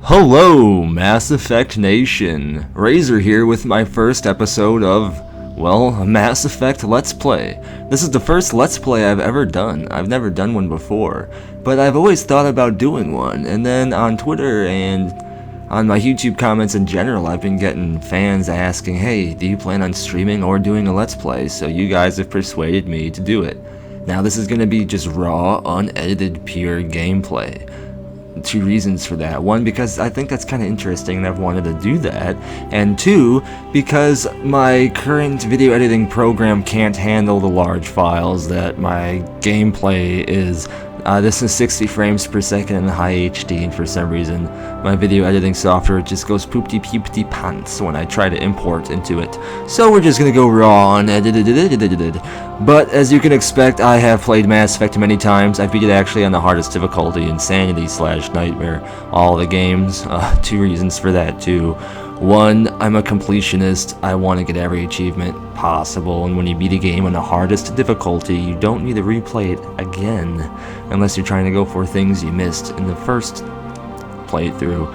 Hello, Mass Effect Nation! Razor here with my first episode of, well, Mass Effect Let's Play. This is the first Let's Play I've ever done. I've never done one before, but I've always thought about doing one, and then on Twitter and on my YouTube comments in general, I've been getting fans asking, hey, do you plan on streaming or doing a Let's Play? So you guys have persuaded me to do it. Now this is going to be just raw, unedited, pure gameplay. Two reasons for that. One, because I think that's kind of interesting and I've wanted to do that. And two, because my current video editing program can't handle the large files that my gameplay is. This is 60 frames per second in high HD, and for some reason my video editing software just goes poopty pants when I try to import into it. So we're just gonna go raw and edited. But as you can expect, I have played Mass Effect many times. I beat it actually on the hardest difficulty, Insanity/Nightmare, all the games. Two reasons for that too. One, I'm a completionist. I want to get every achievement possible, and when you beat a game on the hardest difficulty, you don't need to replay it again, unless you're trying to go for things you missed in the first playthrough.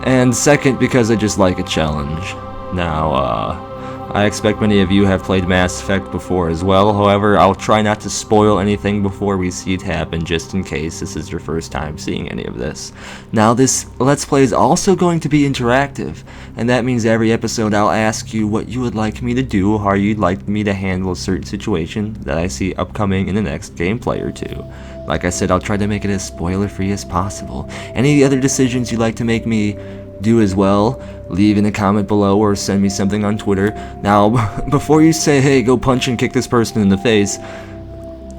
And second, because I just like a challenge. Now, I expect many of you have played Mass Effect before as well. However, I'll try not to spoil anything before we see it happen, just in case this is your first time seeing any of this. Now, this Let's Play is also going to be interactive, and that means every episode I'll ask you what you would like me to do, or how you'd like me to handle a certain situation that I see upcoming in the next gameplay or two. Like I said, I'll try to make it as spoiler-free as possible. Any other decisions you'd like to make me do as well, leave in a comment below or send me something on Twitter. Now, before you say, hey, go punch and kick this person in the face,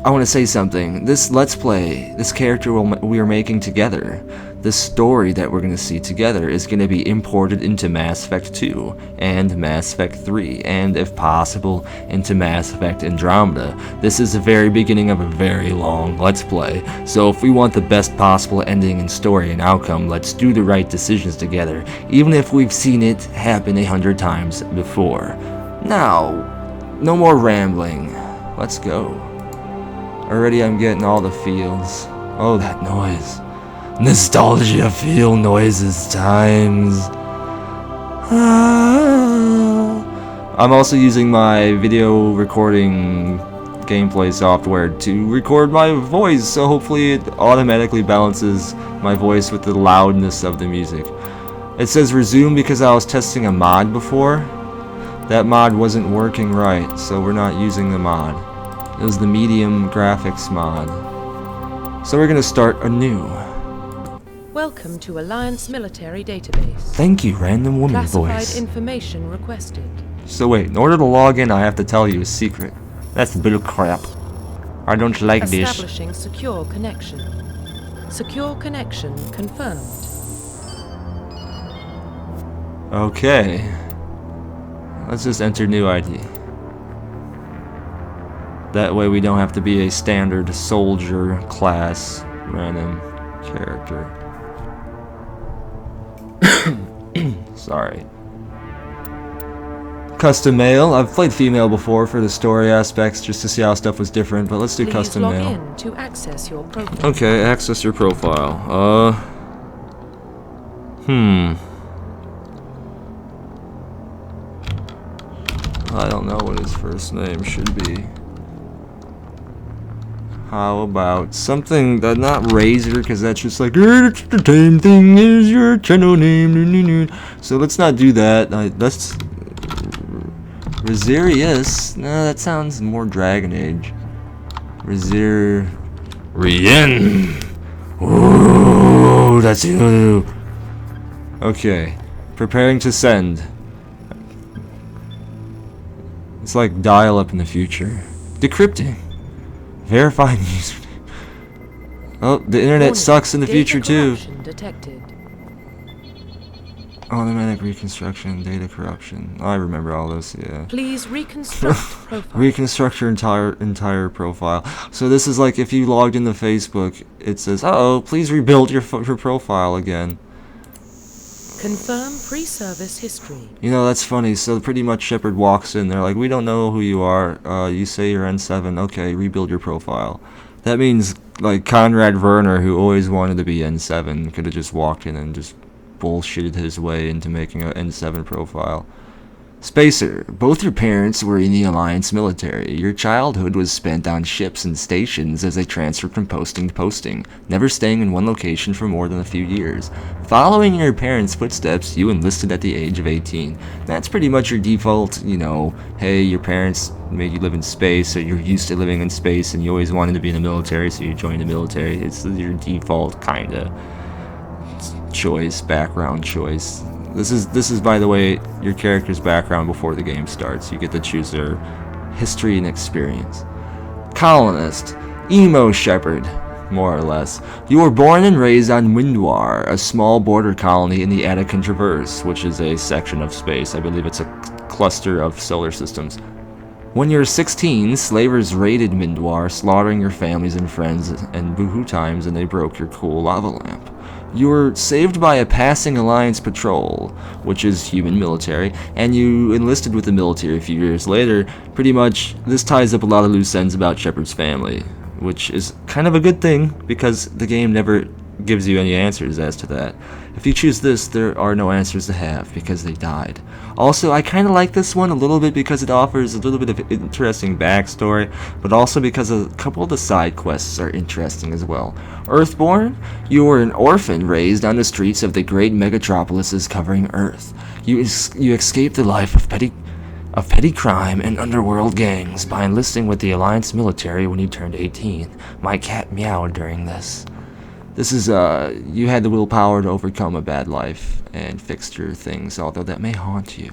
I want to say something. This Let's Play, this character we are making together, this story that we're going to see together is going to be imported into Mass Effect 2 and Mass Effect 3, and if possible, into Mass Effect Andromeda. This is the very beginning of a very long Let's Play, so if we want the best possible ending and story and outcome, let's do the right decisions together, even if we've seen it happen 100 times before. Now, no more rambling. Let's go. Already I'm getting all the feels. Oh, that noise. Nostalgia feel noises times. I'm also using my video recording gameplay software to record my voice, so hopefully it automatically balances my voice with the loudness of the music. It says resume because I was testing a mod before. That mod wasn't working right, so we're not using the mod. It was the medium graphics mod. So we're gonna start anew. Welcome to Alliance Military Database. Thank you, random woman Classified voice. information requested. So wait, in order to log in, I have to tell you a secret. That's bull crap. I don't like this. Establishing secure connection. Secure connection confirmed. Okay. Let's just enter new ID. That way we don't have to be a standard soldier class random character. Sorry. Custom male. I've played female before for the story aspects just to see how stuff was different, but let's do Please custom log male. in to access your profile. Okay, access your profile. I don't know what his first name should be. How about something that not Razor, because that's just like it's the same thing as your channel name. So let's not do that. Let's Rosarius. No, that sounds more Dragon Age. Rien. Ooh, that's you. Okay, preparing to send. It's like dial-up in the future. Decrypting. Verifying username. Oh, the internet Warning, sucks in the future too. Detected. Automatic reconstruction, data corruption. I remember all this, yeah. Please reconstruct profile. Reconstruct your entire profile. So this is like if you logged into Facebook, it says, uh-oh, please rebuild your profile again. Confirm pre-service history. You know, that's funny. So pretty much Shepard walks in. They're like, we don't know who you are. You say you're N7. Okay, rebuild your profile. That means, like, Conrad Werner, who always wanted to be N7, could have just walked in and just bullshitted his way into making an N7 profile. Spacer, both your parents were in the Alliance military. Your childhood was spent on ships and stations as they transferred from posting to posting, never staying in one location for more than a few years. Following in your parents' footsteps, you enlisted at the age of 18. That's pretty much your default, hey, your parents made you live in space, or you're used to living in space, and you always wanted to be in the military, so you joined the military. It's your default kind of background choice. This is, by the way, your character's background before the game starts. You get to choose their history and experience. Colonist, Emo Shepherd, more or less. You were born and raised on Windwar, a small border colony in the Attican Traverse, which is a section of space. I believe it's a cluster of solar systems. When you were 16, slavers raided Windwar, slaughtering your families and friends and boohoo times, and they broke your cool lava lamp. You were saved by a passing Alliance patrol, which is human military, and you enlisted with the military a few years later. Pretty much, this ties up a lot of loose ends about Shepard's family, which is kind of a good thing, because the game never gives you any answers as to that. If you choose this, there are no answers to have, because they died. Also, I kind of like this one a little bit because it offers a little bit of interesting backstory, but also because a couple of the side quests are interesting as well. Earthborn, you were an orphan raised on the streets of the great megatropolises covering Earth. You escaped the life of petty crime and underworld gangs by enlisting with the Alliance military when you turned 18. My cat meowed during this. This is, you had the willpower to overcome a bad life and fix your things, although that may haunt you.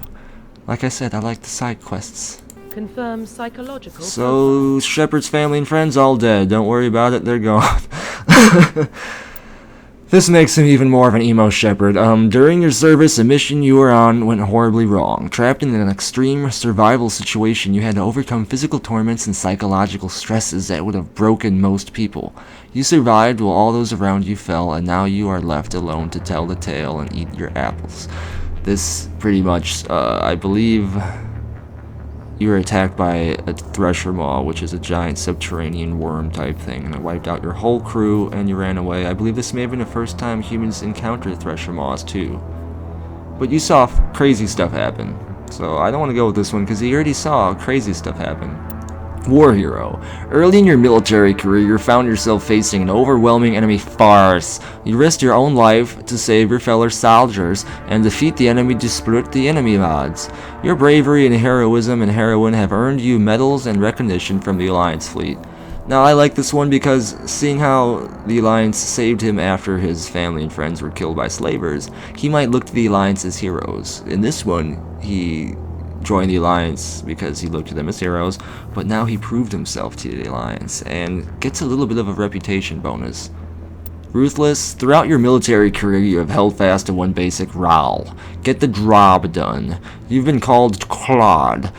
Like I said, I like the side quests. Confirm psychological. So, Shepard's family and friends all dead. Don't worry about it, they're gone. This makes him even more of an emo Shepard. During your service, a mission you were on went horribly wrong. Trapped in an extreme survival situation, you had to overcome physical torments and psychological stresses that would have broken most people. You survived while all those around you fell, and now you are left alone to tell the tale and eat your apples. This pretty much, I believe, you were attacked by a Thresher Maw, which is a giant subterranean worm type thing, and it wiped out your whole crew and you ran away. I believe this may have been the first time humans encountered Thresher Maws too. But you saw crazy stuff happen, so I don't want to go with this one because you already saw crazy stuff happen. War Hero. Early in your military career, you found yourself facing an overwhelming enemy farce. You risked your own life to save your fellow soldiers and defeat the enemy to split the enemy odds. Your bravery and heroism and heroine have earned you medals and recognition from the Alliance fleet. Now, I like this one because seeing how the Alliance saved him after his family and friends were killed by slavers, he might look to the Alliance as heroes. In this one, he joined the Alliance because he looked to them as heroes, but now he proved himself to the Alliance and gets a little bit of a reputation bonus. Ruthless, throughout your military career you have held fast to one basic rule: get the job done. You've been called Claude,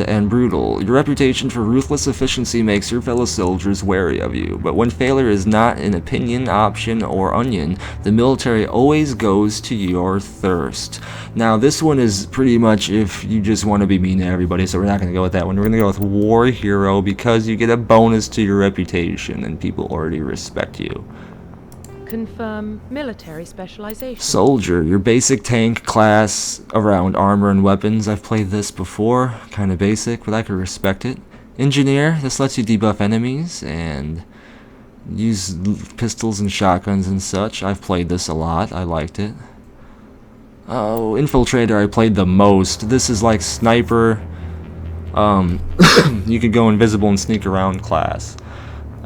and brutal. Your reputation for ruthless efficiency makes your fellow soldiers wary of you, but when failure is not an opinion, option, or onion, the military always goes to your thirst. Now this one is pretty much if you just want to be mean to everybody, so we're not going to go with that one. We're going to go with War Hero because you get a bonus to your reputation and people already respect you. Confirm military specialization. Soldier, your basic tank class around armor and weapons. I've played this before, kind of basic, but I could respect it. Engineer, this lets you debuff enemies and use pistols and shotguns and such. I've played this a lot, I liked it. Oh, Infiltrator I played the most. This is like Sniper, you could go invisible and sneak around class.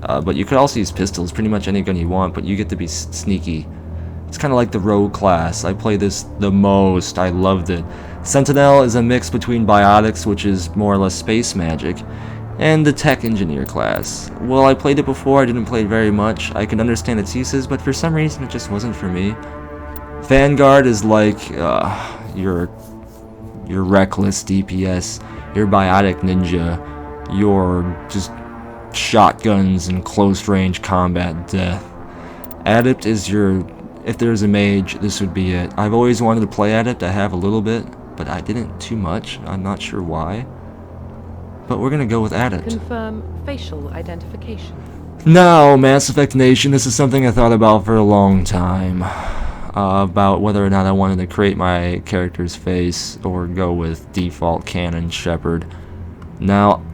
But you could also use pistols, pretty much any gun you want, but you get to be sneaky. It's kind of like the Rogue class. I played this the most. I loved it. Sentinel is a mix between Biotics, which is more or less space magic, and the Tech Engineer class. Well, I played it before. I didn't play it very much. I can understand its uses, but for some reason it just wasn't for me. Vanguard is like your reckless DPS, your Biotic Ninja, your just shotguns and close range combat death. Adept is your, if there's a mage, this would be it. I've always wanted to play Adept. I have a little bit, but I didn't too much. I'm not sure why. But we're gonna go with Adept. Confirm facial identification. Now, Mass Effect Nation, this is something I thought about for a long time. about whether or not I wanted to create my character's face or go with default canon Shepard. Now,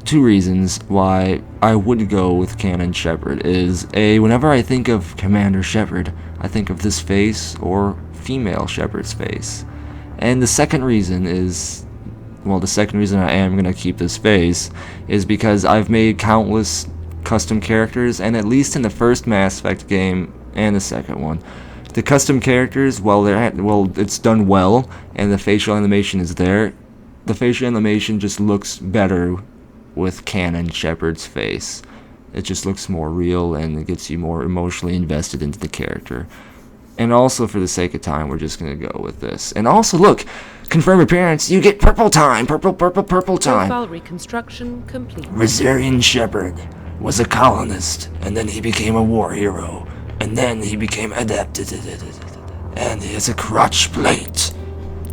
two reasons why I would go with canon Shepard is A, whenever I think of Commander Shepard, I think of this face or female Shepard's face. And the second reason is, well, the second reason I am going to keep this face is because I've made countless custom characters, and at least in the first Mass Effect game and the second one, the custom characters, it's done well and the facial animation is there, the facial animation just looks better with canon Shepard's face. It just looks more real and it gets you more emotionally invested into the character. And also, for the sake of time, we're just going to go with this. And also, look, confirm appearance, you get purple time, purple time. Profile reconstruction complete. Rosarian Shepard was a colonist, and then he became a war hero, and then he became adept, and he has a crotch plate.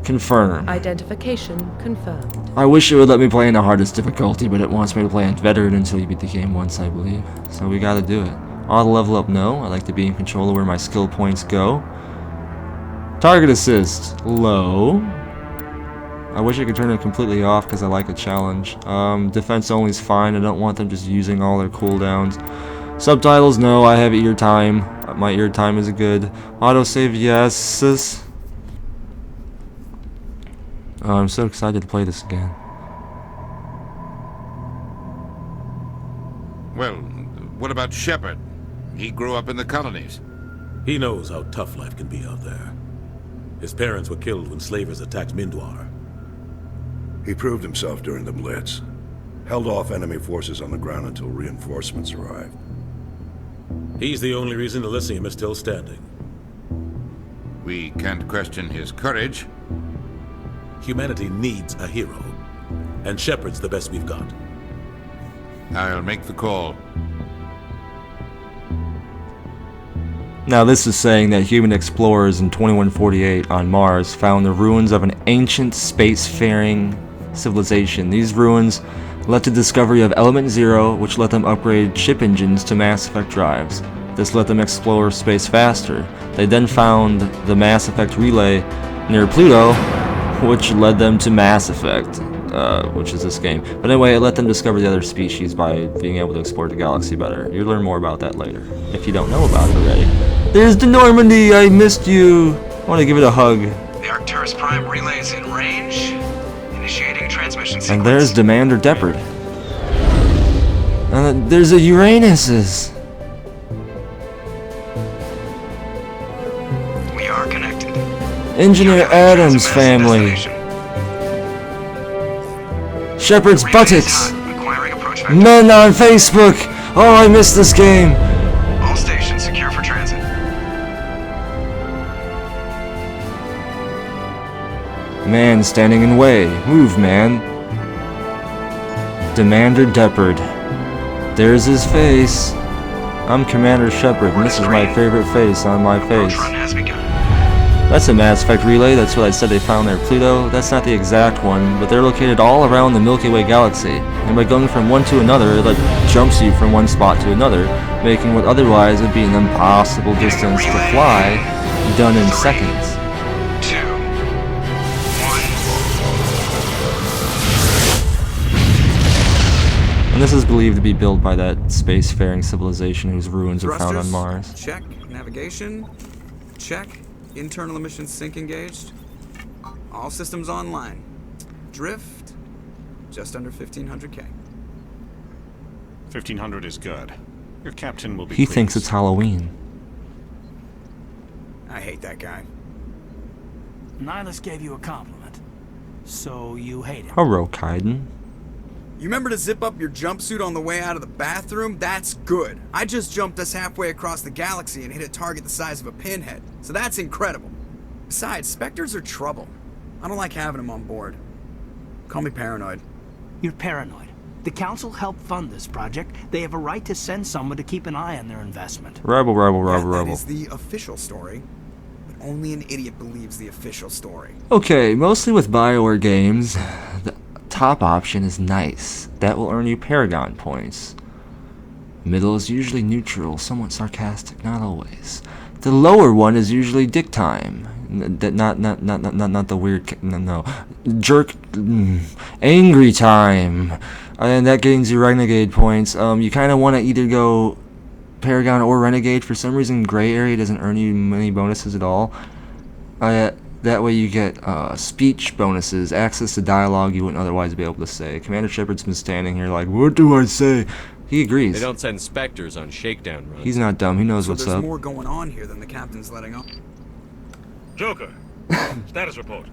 Confirm. Identification confirmed. I wish it would let me play in the hardest difficulty, but it wants me to play on veteran until you beat the game once, I believe. So we gotta do it. Auto level up, no. I like to be in control of where my skill points go. Target assist, low. I wish I could turn it completely off because I like a challenge. Defense only is fine. I don't want them just using all their cooldowns. Subtitles, no. I have ear time. My ear time is good. Autosave, yes. Oh, I'm so excited to play this again. Well, what about Shepard? He grew up in the colonies. He knows how tough life can be out there. His parents were killed when slavers attacked Mindwar. He proved himself during the Blitz. Held off enemy forces on the ground until reinforcements arrived. He's the only reason Elysium is still standing. We can't question his courage. Humanity needs a hero, and Shepard's the best we've got. I'll make the call. Now this is saying that human explorers in 2148 on Mars found the ruins of an ancient spacefaring civilization. These ruins led to discovery of Element Zero, which let them upgrade ship engines to Mass Effect drives. This let them explore space faster. They then found the Mass Effect relay near Pluto, which led them to Mass Effect, which is this game. But anyway, it let them discover the other species by being able to explore the galaxy better. You'll learn more about that later, if you don't know about it already. There's the Normandy! I missed you! I want to give it a hug. The Arcturus Prime relay is in range. Initiating transmission sequence. And there's Demander Depard. And there's a Uranus's. We are connected. Engineer Adams family. Shepard's buttocks. Acquiring approach vector. Men on Facebook. Oh, I missed this game. All stations secure for transit. Man standing in way. Move, man. Demander Depard. There's his face. I'm Commander Shepard, and this is my favorite face on my face. Approach run has begun. That's a Mass Effect relay. That's what I said they found near Pluto. That's not the exact one, but they're located all around the Milky Way galaxy. And by going from one to another, it jumps you from one spot to another, making what otherwise would be an impossible distance to fly done in seconds. 2, 1. And this is believed to be built by that spacefaring civilization whose ruins are found on Mars. Check. Navigation. Check. Internal emissions sync engaged. All systems online. Drift. Just under 1500K. 1500 is good. Your captain will be He pleased. thinks it's Halloween. I hate that guy. Nihilus gave you a compliment. So you hate him. Hello, Kaiden. You remember to zip up your jumpsuit on the way out of the bathroom? That's good. I just jumped us halfway across the galaxy and hit a target the size of a pinhead. So that's incredible. Besides, Spectres are trouble. I don't like having them on board. Call me paranoid. You're paranoid. The Council helped fund this project. They have a right to send someone to keep an eye on their investment. Rebel. That is the official story. But only an idiot believes the official story. Okay, mostly with BioWare games, the top option is nice. That will earn you Paragon points. Middle is usually neutral, somewhat sarcastic, not always. The lower one is usually dick time. Not the weird, no. Jerk, angry time. And that gains you renegade points. You kind of want to either go Paragon or Renegade. For some reason, Gray Area doesn't earn you many bonuses at all. That way you get speech bonuses, access to dialogue you wouldn't otherwise be able to say. Commander Shepard's been standing here like, what do I say? He agrees. They don't send Spectres on shakedown runs. He's not dumb. He knows So what's there's up. more going on here than the captain's letting on. Joker, status report.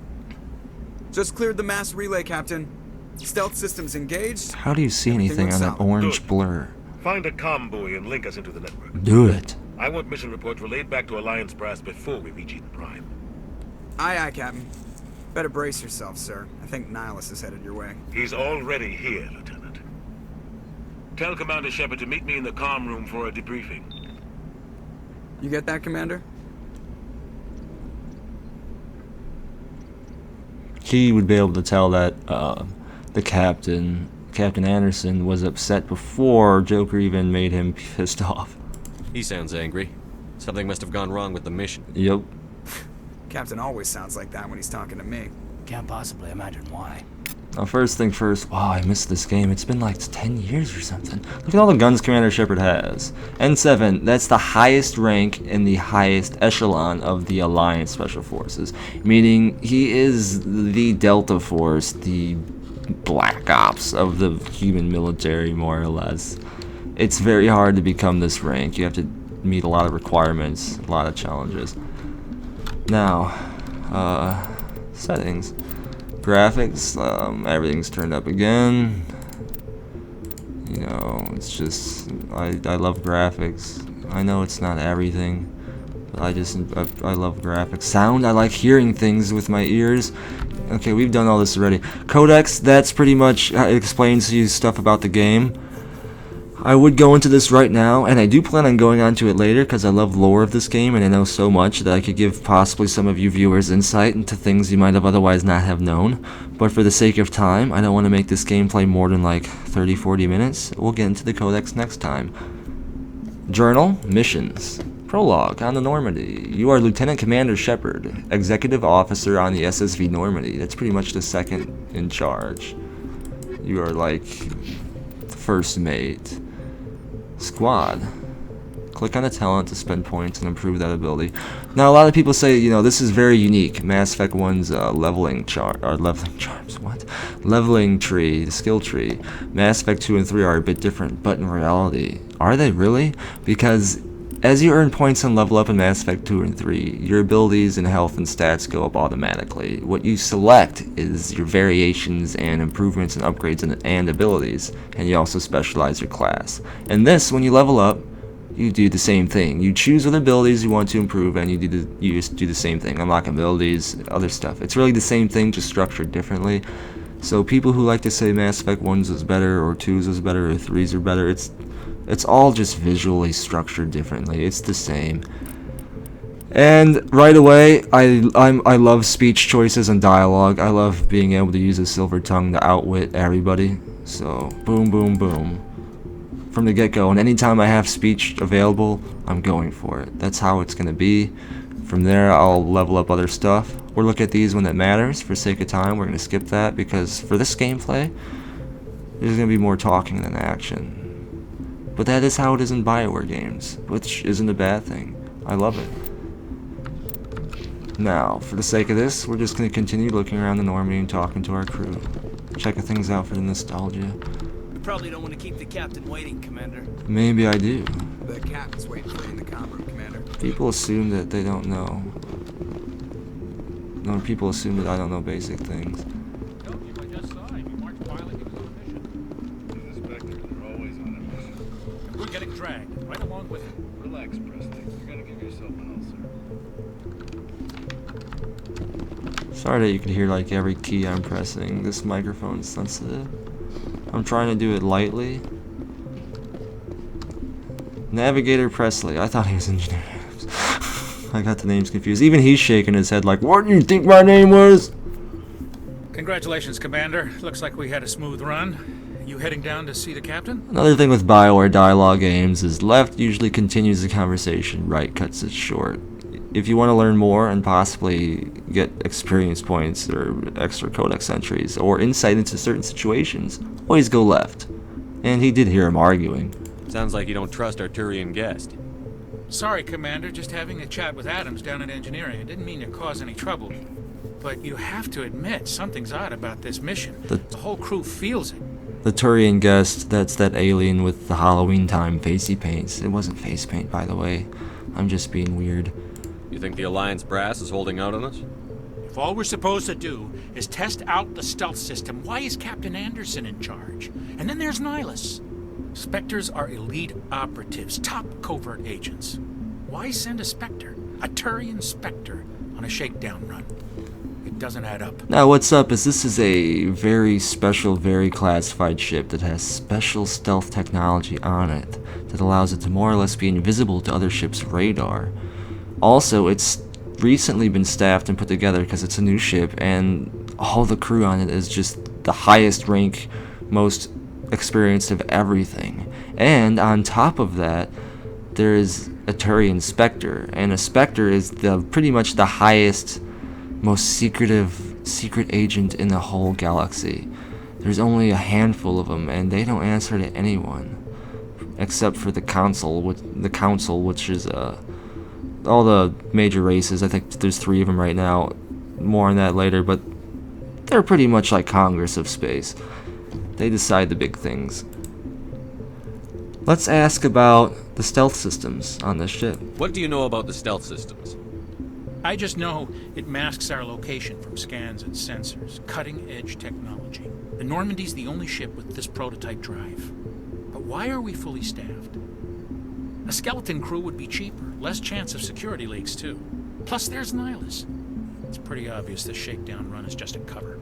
Just cleared the mass relay, Captain. Stealth systems engaged. How do you see Everything anything on looks that solid. orange Good. blur? Find a comm buoy and link us into the network. Do it. I want mission reports relayed back to Alliance brass before we reach Eden Prime. Aye, aye, Captain. Better brace yourself, sir. I think Nihilus is headed your way. He's already here, Lieutenant. Tell Commander Shepard to meet me in the comm room for a debriefing. You get that, Commander? He would be able to tell that the Captain Anderson, was upset before Joker even made him pissed off. He sounds angry. Something must have gone wrong with the mission. Yep. Captain always sounds like that when he's talking to me. Can't possibly imagine why. Now, first thing first, wow, I missed this game. It's been like 10 years or something. Look at all the guns Commander Shepard has. N7, that's the highest rank in the highest echelon of the Alliance Special Forces. Meaning, he is the Delta Force, the Black Ops of the human military, more or less. It's very hard to become this rank. You have to meet a lot of requirements, a lot of challenges. Now, settings. Graphics, everything's turned up again. You know, it's just, I love graphics. I know it's not everything, but I love graphics. Sound, I like hearing things with my ears. Okay, we've done all this already. Codex, that's pretty much, it explains to you stuff about the game. I would go into this right now, and I do plan on going on to it later because I love lore of this game and I know so much that I could give possibly some of you viewers insight into things you might have otherwise not have known. But for the sake of time, I don't want to make this gameplay more than like 30-40 minutes. We'll get into the codex next time. Journal, missions. Prologue, on the Normandy. You are Lieutenant Commander Shepard, Executive Officer on the SSV Normandy. That's pretty much the second in charge. You are like the first mate. Squad. Click on a talent to spend points and improve that ability. Now, a lot of people say, you know, this is very unique. Mass Effect 1's leveling tree, the skill tree. Mass Effect 2 and 3 are a bit different, but in reality, are they really? Because as you earn points and level up in Mass Effect 2 and 3, your abilities and health and stats go up automatically. What you select is your variations and improvements and upgrades and abilities, and you also specialize your class. And this, when you level up, you do the same thing. You choose what abilities you want to improve, and you just do the same thing. Unlock abilities, other stuff. It's really the same thing, just structured differently. So people who like to say Mass Effect 1's is better, or 2's is better, or 3's are better, it's all just visually structured differently. It's the same. And right away, I love speech choices and dialogue. I love being able to use a silver tongue to outwit everybody. So boom, boom, boom. From the get-go, and anytime I have speech available, I'm going for it. That's how it's gonna be. From there, I'll level up other stuff, or look at these when it matters. For sake of time, we're gonna skip that, because for this gameplay, there's gonna be more talking than action. But that is how it is in BioWare games, which isn't a bad thing. I love it. Now, for the sake of this, we're just gonna continue looking around the Normandy and talking to our crew. Checking things out for the nostalgia. Probably don't want to keep the captain waiting, Commander. Maybe I do. The captain's waiting for you in the comm room, Commander. People assume that they don't know. No, people assume that I don't know basic things. We're getting dragged right along with it. Relax, Presley. You're gonna give yourself an ulcer. Sorry that you could hear like every key I'm pressing. This microphone's sensitive. I'm trying to do it lightly. Navigator Presley. I thought he was Engineer. I got the names confused. Even he's shaking his head like, what do you think my name was? Congratulations, Commander. Looks like we had a smooth run. You heading down to see the captain? Another thing with BioWare dialogue games is left usually continues the conversation, right cuts it short. If you want to learn more and possibly get experience points or extra codex entries or insight into certain situations, always go left. And he did hear him arguing. Sounds like you don't trust our Turian guest. Sorry, Commander, just having a chat with Adams down at engineering. I didn't mean to cause any trouble. But you have to admit, something's odd about this mission. The whole crew feels it. The Turian guest, that's that alien with the Halloween time face he paints. It wasn't face paint, by the way. I'm just being weird. You think the Alliance brass is holding out on us? If all we're supposed to do is test out the stealth system, why is Captain Anderson in charge? And then there's Nihilus. Spectres are elite operatives, top covert agents. Why send a Spectre, a Turian Spectre, on a shakedown run? It doesn't add up. Now what's up is this is a very special, very classified ship that has special stealth technology on it that allows it to more or less be invisible to other ships' radar. Also, it's recently been staffed and put together because it's a new ship, and all the crew on it is just the highest rank, most experienced of everything. And on top of that, there is a Turian Spectre, and a Spectre is pretty much the highest, most secret agent in the whole galaxy. There's only a handful of them, and they don't answer to anyone except for the council, which is all the major races. I think there's 3 of them right now. More on that later, but they're pretty much like Congress of space. They decide the big things. Let's ask about the stealth systems on this ship. What do you know about the stealth systems? I just know it masks our location from scans and sensors. Cutting-edge technology. The Normandy's the only ship with this prototype drive. But why are we fully staffed? A skeleton crew would be cheaper. Less chance of security leaks, too. Plus, there's Nihilus. It's pretty obvious this shakedown run is just a cover.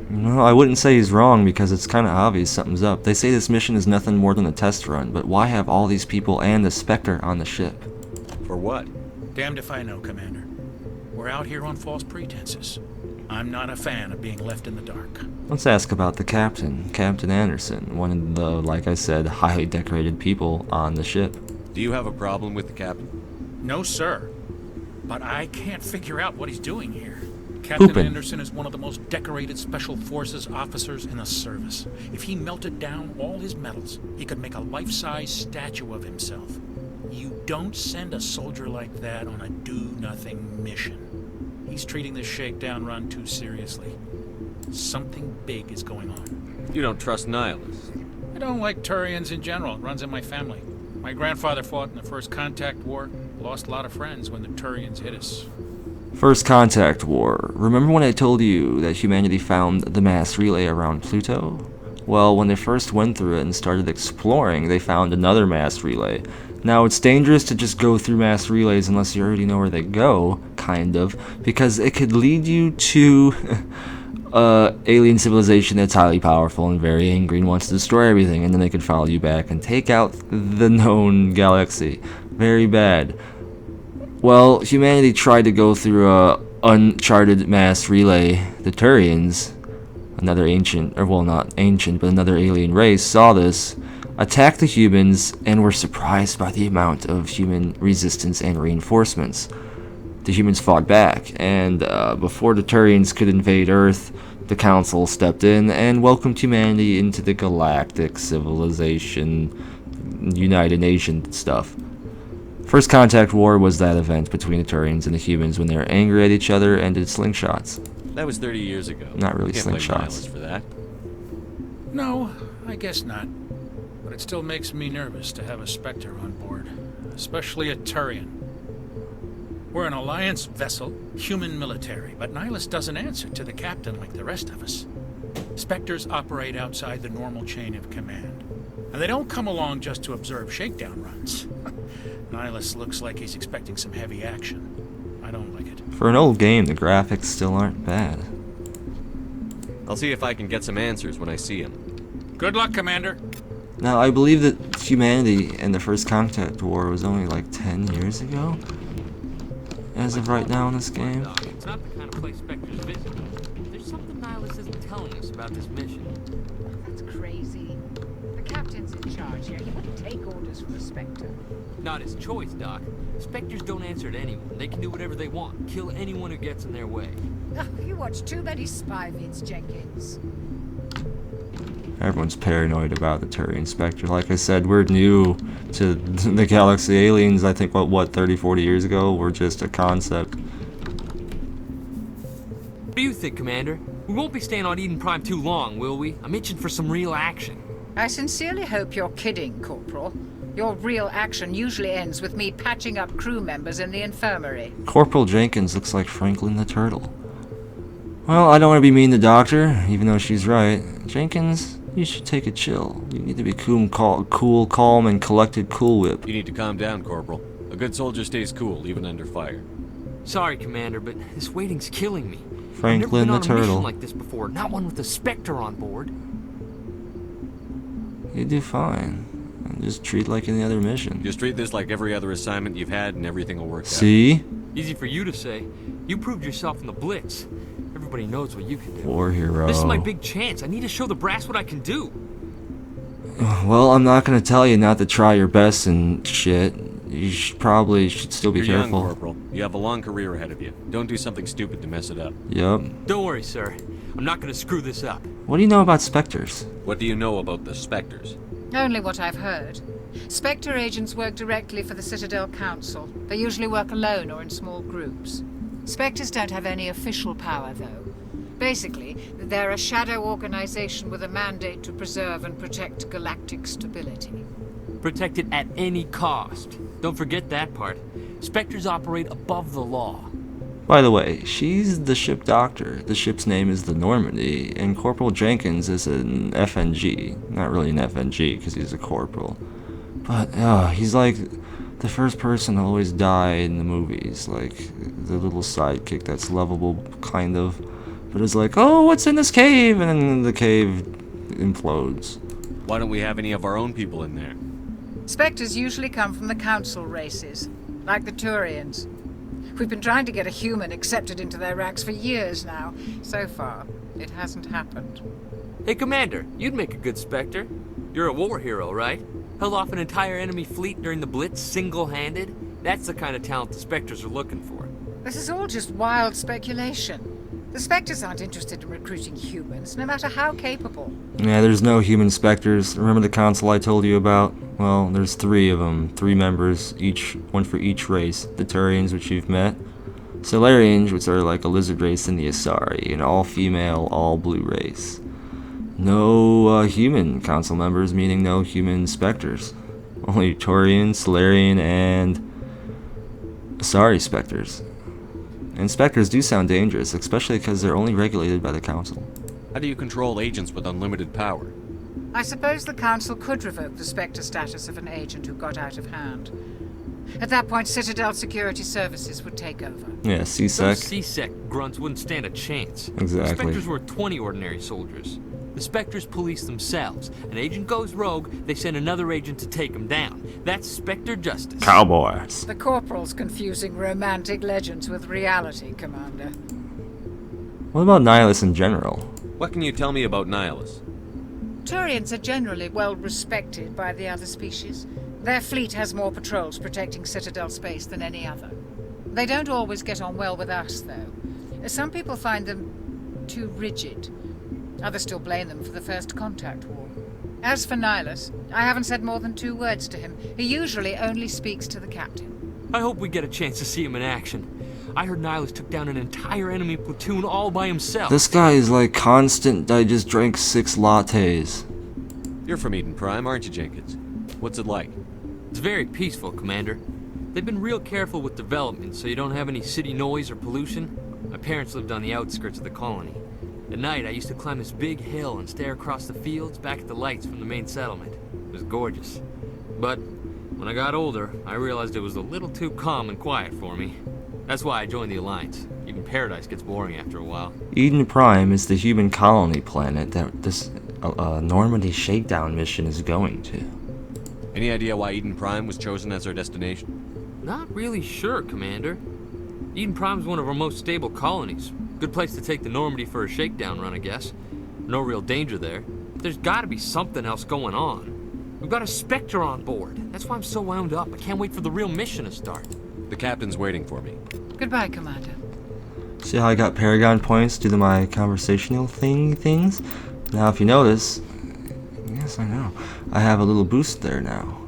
No, I wouldn't say he's wrong, because it's kind of obvious something's up. They say this mission is nothing more than a test run, but why have all these people and the Spectre on the ship? For what? Damned if I know, Commander. We're out here on false pretenses. I'm not a fan of being left in the dark. Let's ask about the captain, Captain Anderson, one of the, like I said, highly decorated people on the ship. Do you have a problem with the captain? No, sir. But I can't figure out what he's doing here. Captain Anderson is one of the most decorated Special Forces officers in the service. If he melted down all his medals, he could make a life-size statue of himself. You don't send a soldier like that on a do-nothing mission. He's treating this shakedown run too seriously. Something big is going on. You don't trust Nihilus? I don't like Turians in general. It runs in my family. My grandfather fought in the First Contact War. Lost a lot of friends when the Turians hit us. First Contact War. Remember when I told you that humanity found the mass relay around Pluto? Well, when they first went through it and started exploring, they found another mass relay. Now, it's dangerous to just go through mass relays unless you already know where they go, kind of, because it could lead you to alien civilization that's highly powerful and very angry and wants to destroy everything, and then they could follow you back and take out the known galaxy. Very bad. Well, humanity tried to go through a uncharted mass relay. The Turians, another ancient, or well, not ancient, but another alien race, saw this, attacked the humans, and were surprised by the amount of human resistance and reinforcements. The humans fought back, and before the Turians could invade Earth, the Council stepped in and welcomed humanity into the galactic civilization, United Nations stuff. First Contact War was that event between the Turians and the humans when they were angry at each other and did slingshots. That was 30 years ago. Not really Can't blame slingshots. Nihilus for that. No, I guess not. But it still makes me nervous to have a Spectre on board, especially a Turian. We're an Alliance vessel, human military, but Nihilus doesn't answer to the captain like the rest of us. Spectres operate outside the normal chain of command, and they don't come along just to observe shakedown runs. Nihilus looks like he's expecting some heavy action. I don't like it. For an old game, the graphics still aren't bad. I'll see if I can get some answers when I see him. Good luck, Commander. Now, I believe that humanity and the First Contact War was only like 10 years ago, as of right now in this game. It's not the kind of place Spectres visit. There's something Nihilus isn't telling us about this mission. That's crazy. The captain's in charge here. He wouldn't take orders from a Spectre. Not his choice, Doc. Spectres don't answer to anyone. They can do whatever they want. Kill anyone who gets in their way. Oh, you watch too many spy vids, Jenkins. Everyone's paranoid about the Turian Spectre. Like I said, we're new to the galaxy. Aliens, I think, what 30, 40 years ago, were just a concept. What do you think, Commander? We won't be staying on Eden Prime too long, will we? I'm itching for some real action. I sincerely hope you're kidding, Corporal. Your real action usually ends with me patching up crew members in the infirmary. Corporal Jenkins looks like Franklin the Turtle. Well, I don't want to be mean to Doctor, even though she's right. Jenkins, you should take a chill. You need to be cool, calm, and collected, Cool Whip. You need to calm down, Corporal. A good soldier stays cool, even under fire. Sorry, Commander, but this waiting's killing me. Franklin the I've never been on a Turtle. mission like this before, not one with a Spectre on board. You do fine. Just treat like any other mission. Just treat this like every other assignment you've had and everything will work out. See? Easy for you to say. You proved yourself in the Blitz. Everybody knows what you can do. War hero. This is my big chance. I need to show the brass what I can do. Well, I'm not gonna tell you not to try your best and shit. You probably should still be You're careful. young, Corporal. You have a long career ahead of you. Don't do something stupid to mess it up. Yep. Don't worry, sir. I'm not gonna screw this up. What do you know about Spectres? What do you know about the Spectres? Only what I've heard. Spectre agents work directly for the Citadel Council. They usually work alone or in small groups. Spectres don't have any official power, though. Basically, they're a shadow organization with a mandate to preserve and protect galactic stability. Protect it at any cost. Don't forget that part. Spectres operate above the law. By the way, she's the ship doctor. The ship's name is the Normandy, and Corporal Jenkins is an FNG. Not really an FNG, because he's a corporal. But, he's like the first person to always die in the movies. Like, the little sidekick that's lovable, kind of. But it's like, oh, what's in this cave? And then the cave implodes. Why don't we have any of our own people in there? Spectres usually come from the Council races, like the Turians. We've been trying to get a human accepted into their ranks for years now. So far, it hasn't happened. Hey, Commander, you'd make a good Spectre. You're a war hero, right? Held off an entire enemy fleet during the Blitz single-handed? That's the kind of talent the Spectres are looking for. This is all just wild speculation. The Spectres aren't interested in recruiting humans, no matter how capable. Yeah, there's no human Spectres. Remember the council I told you about? Well, there's 3 of them. 3 members, one for each race. The Turians, which you've met. Solarians, which are like a lizard race, and the Asari, an all-female, all-blue race. No human council members, meaning no human Spectres. Only Turian, Solarian, and Asari Spectres. And Spectres do sound dangerous, especially because they're only regulated by the Council. How do you control agents with unlimited power? I suppose the Council could revoke the Spectre status of an agent who got out of hand. At that point, Citadel Security Services would take over. Yeah, Those C-Sec. C-Sec grunts wouldn't stand a chance. Exactly. The Spectres were 20 ordinary soldiers. The Spectres police themselves. An agent goes rogue, they send another agent to take him down. That's Spectre justice. Cowboys. The Corporal's confusing romantic legends with reality, Commander. What about Nihilus in general? What can you tell me about Nihilus? Turians are generally well respected by the other species. Their fleet has more patrols protecting Citadel space than any other. They don't always get on well with us, though. Some people find them too rigid. Others still blame them for the First Contact War. As for Nihilus, I haven't said more than 2 words to him. He usually only speaks to the captain. I hope we get a chance to see him in action. I heard Nihilus took down an entire enemy platoon all by himself. This guy is like constant. I just drank 6 lattes. You're from Eden Prime, aren't you, Jenkins? What's it like? It's very peaceful, Commander. They've been real careful with development, so you don't have any city noise or pollution. My parents lived on the outskirts of the colony. At night, I used to climb this big hill and stare across the fields back at the lights from the main settlement. It was gorgeous. But when I got older, I realized it was a little too calm and quiet for me. That's why I joined the Alliance. Even Paradise gets boring after a while. Eden Prime is the human colony planet that this Normandy Shakedown mission is going to. Any idea why Eden Prime was chosen as our destination? Not really sure, Commander. Eden Prime's one of our most stable colonies. Good place to take the Normandy for a shakedown run, I guess. No real danger there. There's gotta be something else going on. We've got a Spectre on board. That's why I'm so wound up. I can't wait for the real mission to start. The captain's waiting for me. Goodbye, Commander. See how I got Paragon points due to my conversational things? Now, if you notice, yes, I know, I have a little boost there now.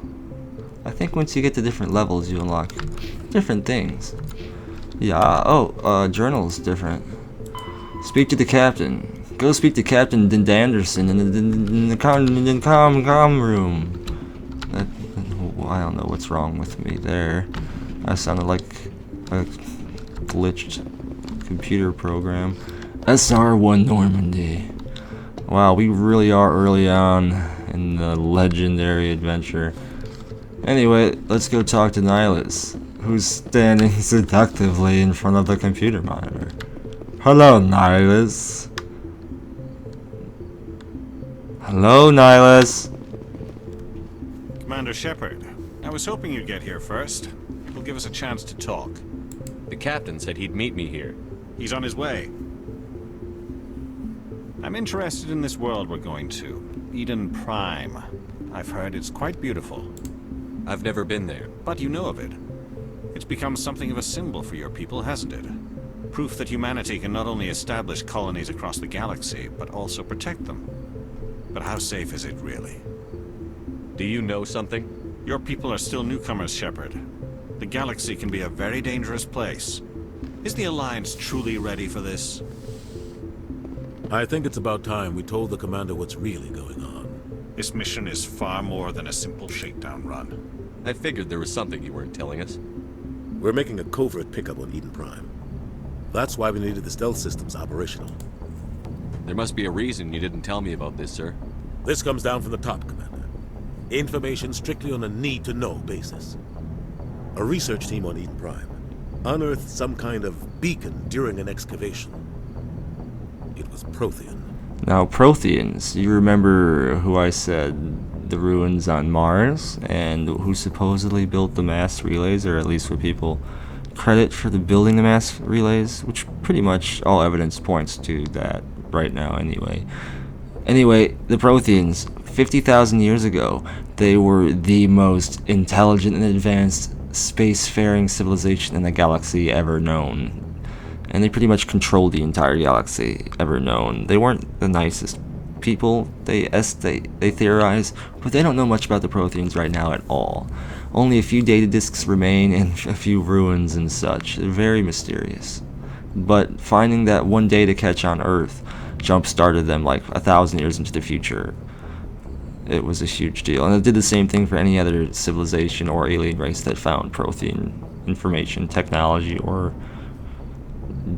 I think once you get to different levels, you unlock different things. Yeah, journal's different. Speak to the captain. Go speak to Captain Danderson in the com room. I don't know what's wrong with me there. I sounded like a glitched computer program. SR-1 Normandy. Wow, we really are early on in the legendary adventure. Anyway, let's go talk to Nihilus, who's standing seductively in front of the computer monitor. Hello, Nihilus. Hello, Nihilus. Commander Shepard, I was hoping you'd get here first. It will give us a chance to talk. The captain said he'd meet me here. He's on his way. I'm interested in this world we're going to. Eden Prime. I've heard it's quite beautiful. I've never been there. But you know of it. It's become something of a symbol for your people, hasn't it? Proof that humanity can not only establish colonies across the galaxy, but also protect them. But how safe is it, really? Do you know something? Your people are still newcomers, Shepard. The galaxy can be a very dangerous place. Is the Alliance truly ready for this? I think it's about time we told the commander what's really going on. This mission is far more than a simple shakedown run. I figured there was something you weren't telling us. We're making a covert pickup on Eden Prime. That's why we needed the stealth systems operational. There must be a reason you didn't tell me about this, sir. This comes down from the top, Commander. Information strictly on a need-to-know basis. A research team on Eden Prime unearthed some kind of beacon during an excavation. It was Prothean. Now, Protheans, you remember who I said the ruins on Mars, and who supposedly built the mass relays, or at least what people credit for the building the mass relays, which pretty much all evidence points to that right now anyway. Anyway, the Protheans, 50,000 years ago, they were the most intelligent and advanced spacefaring civilization in the galaxy ever known. And they pretty much controlled the entire galaxy ever known. They weren't the nicest people, they theorize, but they don't know much about the Protheans right now at all. Only a few data disks remain and a few ruins and such. They're very mysterious. But finding that one data catch on Earth jump-started them like 1,000 years into the future. It was a huge deal. And it did the same thing for any other civilization or alien race that found Prothean information, technology, or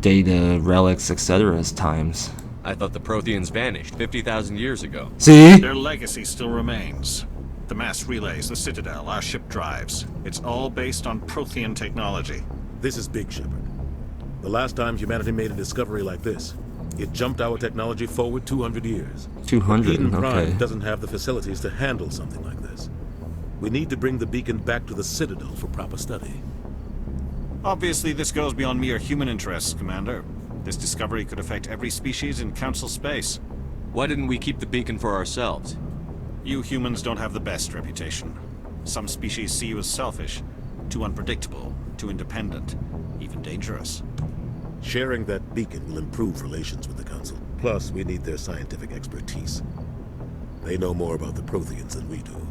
data, relics, etc. as times. I thought the Protheans vanished 50,000 years ago. See? Their legacy still remains. The mass relays, the Citadel, our ship drives. It's all based on Prothean technology. This is big, Shepard. The last time humanity made a discovery like this, it jumped our technology forward 200 years. 200, Eden okay. Prime doesn't have the facilities to handle something like this. We need to bring the beacon back to the Citadel for proper study. Obviously, this goes beyond mere human interests, Commander. This discovery could affect every species in Council space. Why didn't we keep the beacon for ourselves? You humans don't have the best reputation. Some species see you as selfish, too unpredictable, too independent, even dangerous. Sharing that beacon will improve relations with the Council. Plus, we need their scientific expertise. They know more about the Protheans than we do.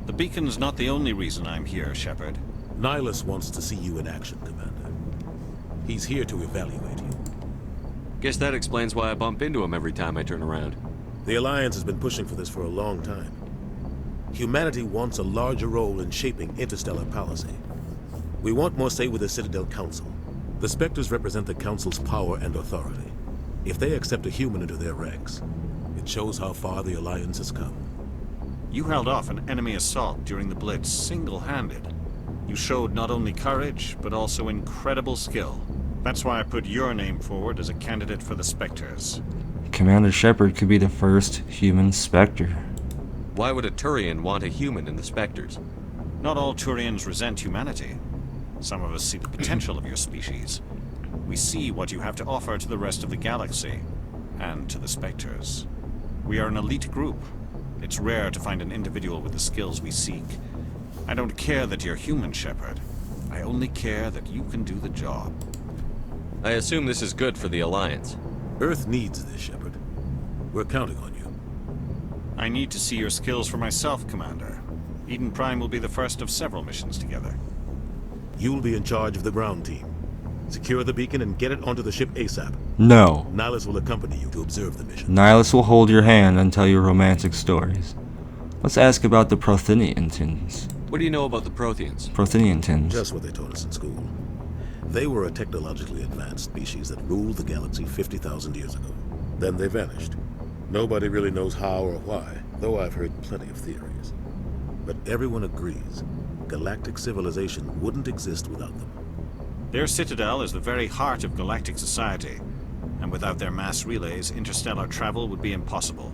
The beacon's not the only reason I'm here, Shepard. Nihilus wants to see you in action, Commander. He's here to evaluate you. Guess that explains why I bump into him every time I turn around. The Alliance has been pushing for this for a long time. Humanity wants a larger role in shaping interstellar policy. We want more say with the Citadel Council. The Spectres represent the Council's power and authority. If they accept a human into their ranks, it shows how far the Alliance has come. You held off an enemy assault during the Blitz single-handed. You showed not only courage, but also incredible skill. That's why I put your name forward as a candidate for the Spectres. Commander Shepard could be the first human Spectre. Why would a Turian want a human in the Spectres? Not all Turians resent humanity. Some of us see the potential of your species. we see what you have to offer to the rest of the galaxy, and to the Spectres. We are an elite group. It's rare to find an individual with the skills we seek. I don't care that you're human, Shepard. I only care that you can do the job. I assume this is good for the Alliance. Earth needs this, Shepard. We're counting on you. I need to see your skills for myself, Commander. Eden Prime will be the first of several missions together. You'll be in charge of the ground team. Secure the beacon and get it onto the ship ASAP. No. Nihilus will accompany you to observe the mission. Nihilus will hold your hand and tell you romantic stories. Let's ask about the Protheniantins. What do you know about the Protheans? Protheniantins. Just what they taught us in school. They were a technologically advanced species that ruled the galaxy 50,000 years ago. Then they vanished. Nobody really knows how or why, though I've heard plenty of theories. But everyone agrees, galactic civilization wouldn't exist without them. Their citadel is the very heart of galactic society, and without their mass relays, interstellar travel would be impossible.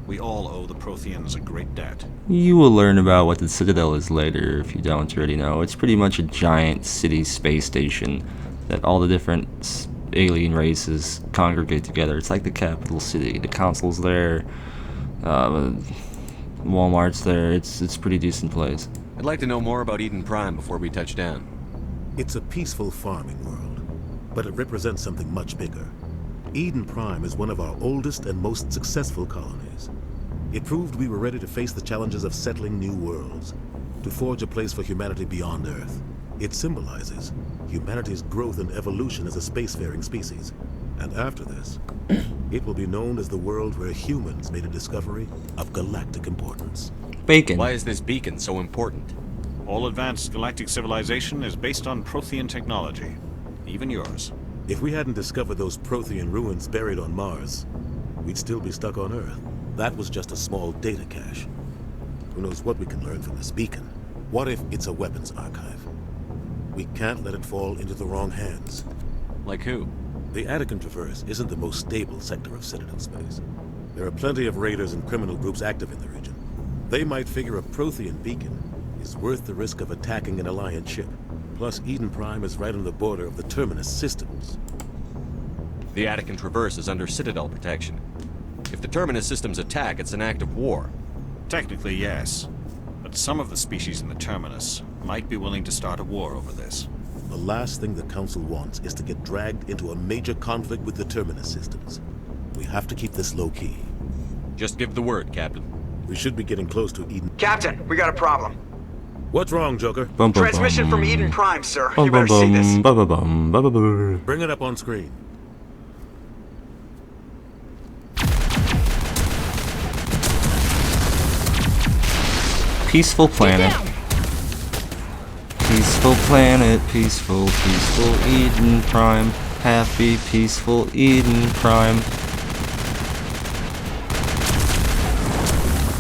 We all owe the Protheans a great debt. You will learn about what the Citadel is later if you don't already know. It's pretty much a giant city space station that all the different alien races congregate together. It's like the capital city. The council's there, Walmart's there. It's a pretty decent place. I'd like to know more about Eden Prime before we touch down. It's a peaceful farming world, but it represents something much bigger. Eden Prime is one of our oldest and most successful colonies. It proved we were ready to face the challenges of settling new worlds, to forge a place for humanity beyond Earth. It symbolizes humanity's growth and evolution as a spacefaring species. And after this, it will be known as the world where humans made a discovery of galactic importance. Bacon. Why is this beacon so important? All advanced galactic civilization is based on Prothean technology, even yours. If we hadn't discovered those Prothean ruins buried on Mars, we'd still be stuck on Earth. That was just a small data cache. Who knows what we can learn from this beacon? What if it's a weapons archive? We can't let it fall into the wrong hands. Like who? The Attican Traverse isn't the most stable sector of Citadel space. There are plenty of raiders and criminal groups active in the region. They might figure a Prothean beacon is worth the risk of attacking an Alliance ship. Plus, Eden Prime is right on the border of the Terminus systems. The Attican Traverse is under Citadel protection. If the Terminus systems attack, it's an act of war. Technically, yes. But some of the species in the Terminus might be willing to start a war over this. The last thing the Council wants is to get dragged into a major conflict with the Terminus systems. We have to keep this low-key. Just give the word, Captain. We should be getting close to Eden. Captain, we got a problem. What's wrong, Joker? Transmission from Eden Prime, sir. You better see this. Bring it up on screen. Peaceful planet. Peaceful planet, peaceful Eden Prime. Happy, peaceful Eden Prime.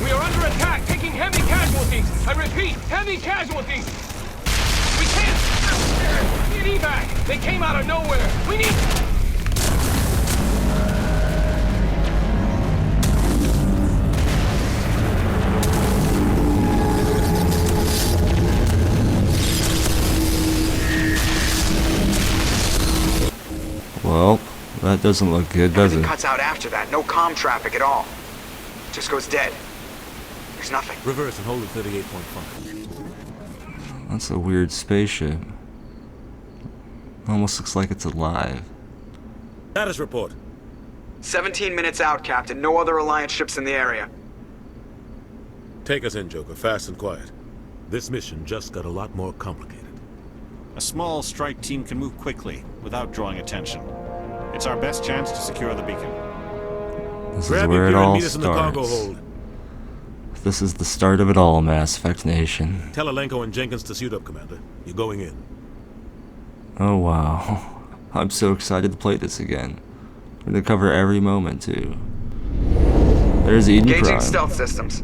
We are under attack, taking heavy casualties. I repeat, heavy casualties. We can't get evac. They came out of nowhere. We need... Well, that doesn't look good, does it? Cuts out after that. No comm traffic at all. Just goes dead. There's nothing. Reverse and hold at 38.5. That's a weird spaceship. Almost looks like it's alive. Status report. 17 minutes out, Captain. No other Alliance ships in the area. Take us in, Joker, fast and quiet. This mission just got a lot more complicated. A small strike team can move quickly, without drawing attention. It's our best chance to secure the beacon. This is where it all starts. This is the start of it all, Mass Effect Nation. Tell Alenko and Jenkins to suit up, Commander. You're going in. Oh wow. I'm so excited to play this again. We're gonna cover every moment too. There's Eden Prime. Engaging stealth systems.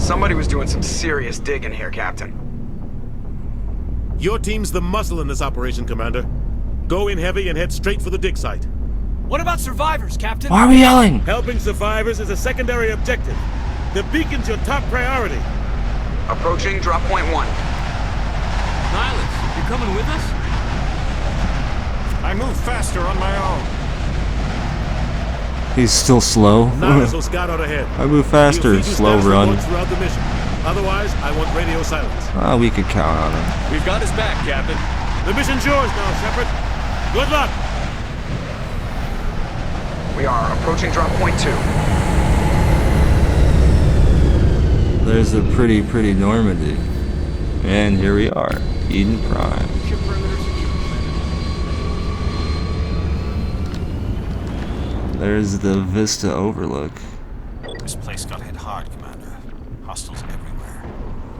Somebody was doing some serious digging here, Captain. Your team's the muscle in this operation, Commander. Go in heavy and head straight for the dig site. What about survivors, Captain? Why are we yelling? Helping survivors is a secondary objective. The beacon's your top priority. Approaching drop point 1. Silas, you're coming with us? I move faster on my own. He's still slow. Nihilus will scout out ahead. I move faster. He'll feed you Slow status run. reports throughout the mission. Otherwise, I want radio silence. Ah, we could count on him. We've got his back, Captain. The mission's yours now, Shepard. Good luck. We are approaching drop point 2. There's a pretty Normandy. And here we are, Eden Prime. There's the Vista overlook. This place got hit hard, Commander. Hostiles everywhere.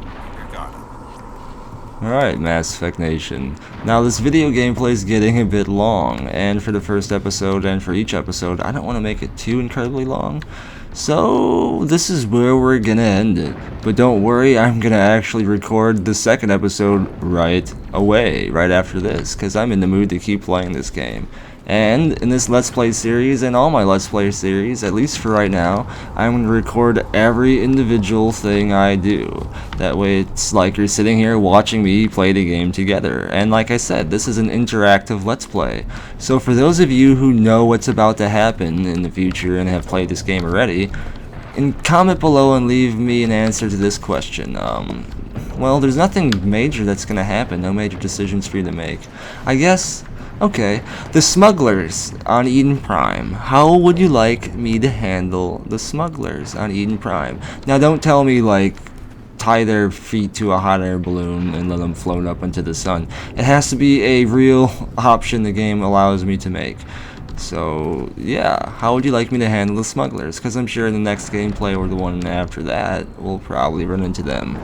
Keep your guard up. Alright, Mass Effect Nation. Now this video gameplay is getting a bit long, and for the first episode and for each episode, I don't want to make it too incredibly long. So this is where we're gonna end it. But don't worry, I'm gonna actually record the second episode right away, right after this, because I'm in the mood to keep playing this game. And in this Let's Play series, and all my Let's Play series, at least for right now, I'm going to record every individual thing I do. That way it's like you're sitting here watching me play the game together. And like I said, this is an interactive Let's Play. So for those of you who know what's about to happen in the future and have played this game already, comment below and leave me an answer to this question. Well, there's nothing major that's going to happen, no major decisions for you to make. I guess... Okay, the smugglers on Eden Prime. How would you like me to handle the smugglers on Eden Prime? Now don't tell me like tie their feet to a hot air balloon and let them float up into the sun. It has to be a real option the game allows me to make. So yeah, how would you like me to handle the smugglers? Because I'm sure in the next gameplay or the one after that, we'll probably run into them.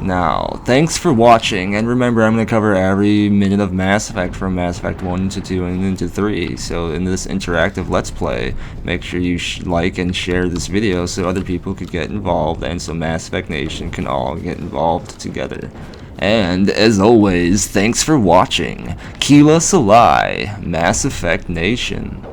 Now, thanks for watching, and remember I'm going to cover every minute of Mass Effect from Mass Effect 1 to 2 and into 3, so in this interactive Let's Play, make sure you like and share this video so other people could get involved, and so Mass Effect Nation can all get involved together. And, as always, thanks for watching. Keela Salai, Mass Effect Nation.